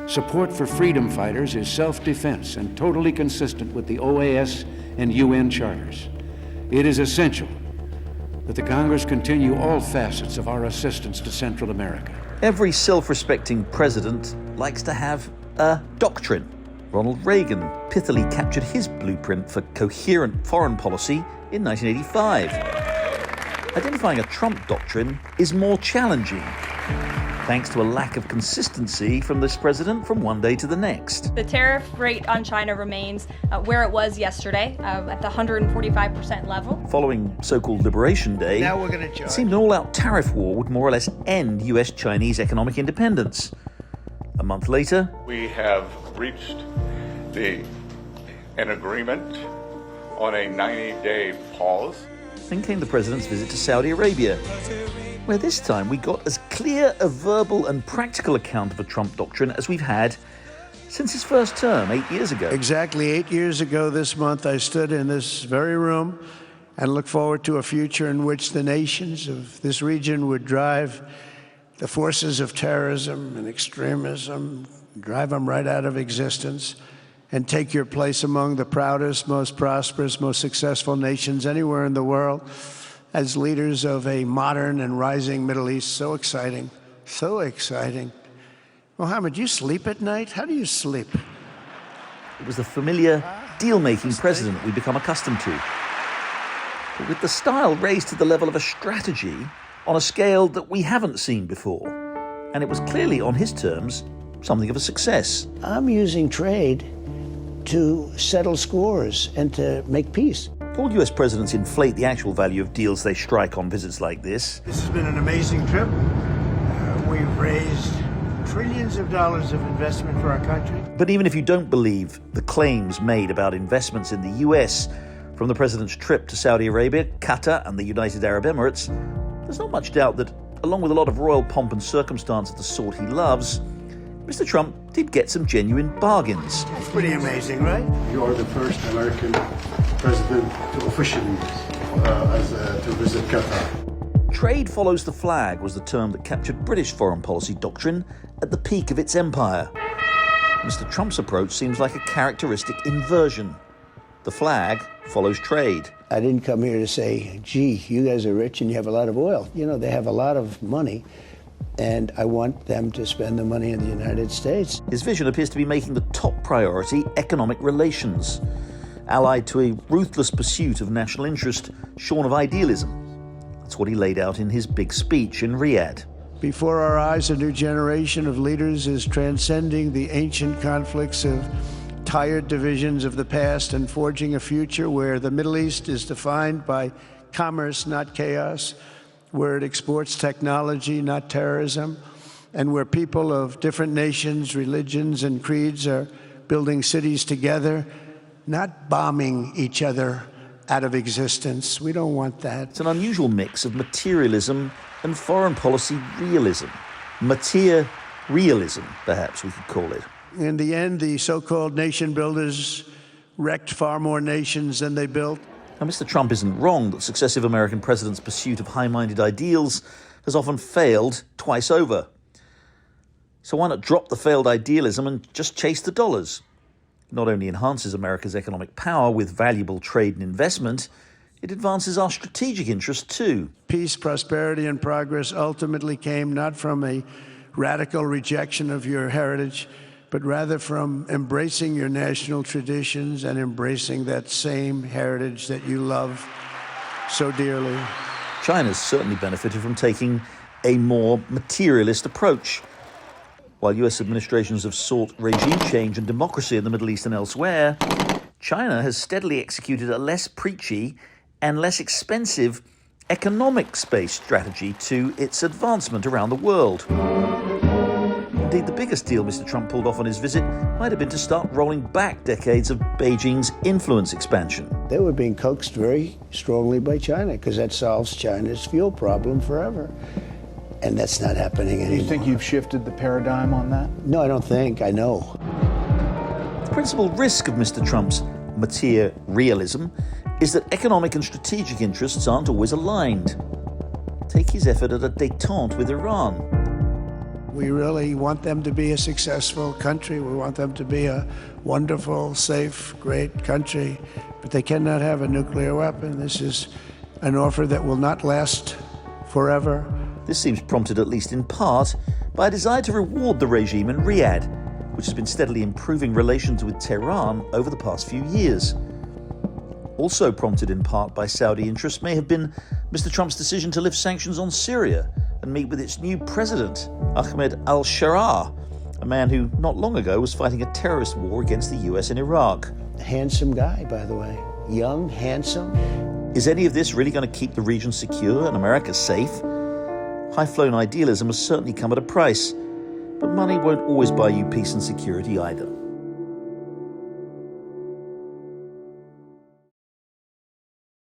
Support for freedom fighters is self-defense and totally consistent with the OAS and UN charters. It is essential that the Congress continue all facets of our assistance to Central America. Every self-respecting president likes to have a doctrine. Ronald Reagan pithily captured his blueprint for coherent foreign policy in 1985. Identifying a Trump doctrine is more challenging, thanks to a lack of consistency from this president from one day to the next. The tariff rate on China remains where it was yesterday, at the 145% level. Following so-called Liberation Day, now we're gonna it seemed an all-out tariff war would more or less end US-Chinese economic independence. A month later, we have reached an agreement on a 90-day pause. Then came the president's visit to Saudi Arabia, where this time we got as clear a verbal and practical account of a Trump doctrine as we've had since his first term 8 years ago. Exactly 8 years ago this month, I stood in this very room and looked forward to a future in which the nations of this region would drive the forces of terrorism and extremism, drive them right out of existence, and take your place among the proudest, most prosperous, most successful nations anywhere in the world as leaders of a modern and rising Middle East. So exciting, so exciting. Mohammed, you sleep at night? How do you sleep? It was the familiar deal-making president we've become accustomed to, but with the style raised to the level of a strategy on a scale that we haven't seen before. And it was clearly, on his terms, something of a success. I'm using trade to settle scores and to make peace. All US presidents inflate the actual value of deals they strike on visits like this. This has been an amazing trip. We've raised trillions of dollars of investment for our country. But even if you don't believe the claims made about investments in the US from the president's trip to Saudi Arabia, Qatar and the United Arab Emirates, there's not much doubt that, along with a lot of royal pomp and circumstance of the sort he loves, Mr. Trump did get some genuine bargains. It's pretty amazing, right? You are the first American president to officially to visit Qatar. Trade follows the flag was the term that captured British foreign policy doctrine at the peak of its empire. Mr. Trump's approach seems like a characteristic inversion. The flag follows trade. I didn't come here to say, gee, you guys are rich and you have a lot of oil. You know, they have a lot of money, and I want them to spend the money in the United States. His vision appears to be making the top priority economic relations, allied to a ruthless pursuit of national interest shorn of idealism. That's what he laid out in his big speech in Riyadh. Before our eyes, a new generation of leaders is transcending the ancient conflicts of tired divisions of the past and forging a future where the Middle East is defined by commerce, not chaos, where it exports technology, not terrorism, and where people of different nations, religions, and creeds are building cities together, not bombing each other out of existence. We don't want that. It's an unusual mix of materialism and foreign policy realism. Mater-realism, perhaps we could call it. In the end, the so-called nation builders wrecked far more nations than they built. Now, Mr. Trump isn't wrong that successive American presidents' pursuit of high-minded ideals has often failed twice over. So why not drop the failed idealism and just chase the dollars? It not only enhances America's economic power with valuable trade and investment, it advances our strategic interests too. Peace, prosperity, and progress ultimately came not from a radical rejection of your heritage, but rather from embracing your national traditions and embracing that same heritage that you love so dearly. China's certainly benefited from taking a more materialist approach. While US administrations have sought regime change and democracy in the Middle East and elsewhere, China has steadily executed a less preachy and less expensive economic space strategy to its advancement around the world. Indeed, the biggest deal Mr. Trump pulled off on his visit might have been to start rolling back decades of Beijing's influence expansion. They were being coaxed very strongly by China because that solves China's fuel problem forever. And that's not happening anymore. Do you think you've shifted the paradigm on that? No, I don't think. I know. The principal risk of Mr. Trump's mater-realism is that economic and strategic interests aren't always aligned. Take his effort at a détente with Iran. We really want them to be a successful country. We want them to be a wonderful, safe, great country, but they cannot have a nuclear weapon. This is an offer that will not last forever. This seems prompted, at least in part, by a desire to reward the regime in Riyadh, which has been steadily improving relations with Tehran over the past few years. Also prompted in part by Saudi interests may have been Mr. Trump's decision to lift sanctions on Syria and meet with its new president, Ahmed al-Sharaa, a man who not long ago was fighting a terrorist war against the US in Iraq. Handsome guy, by the way. Young, handsome. Is any of this really going to keep the region secure and America safe? High-flown idealism has certainly come at a price, but money won't always buy you peace and security either.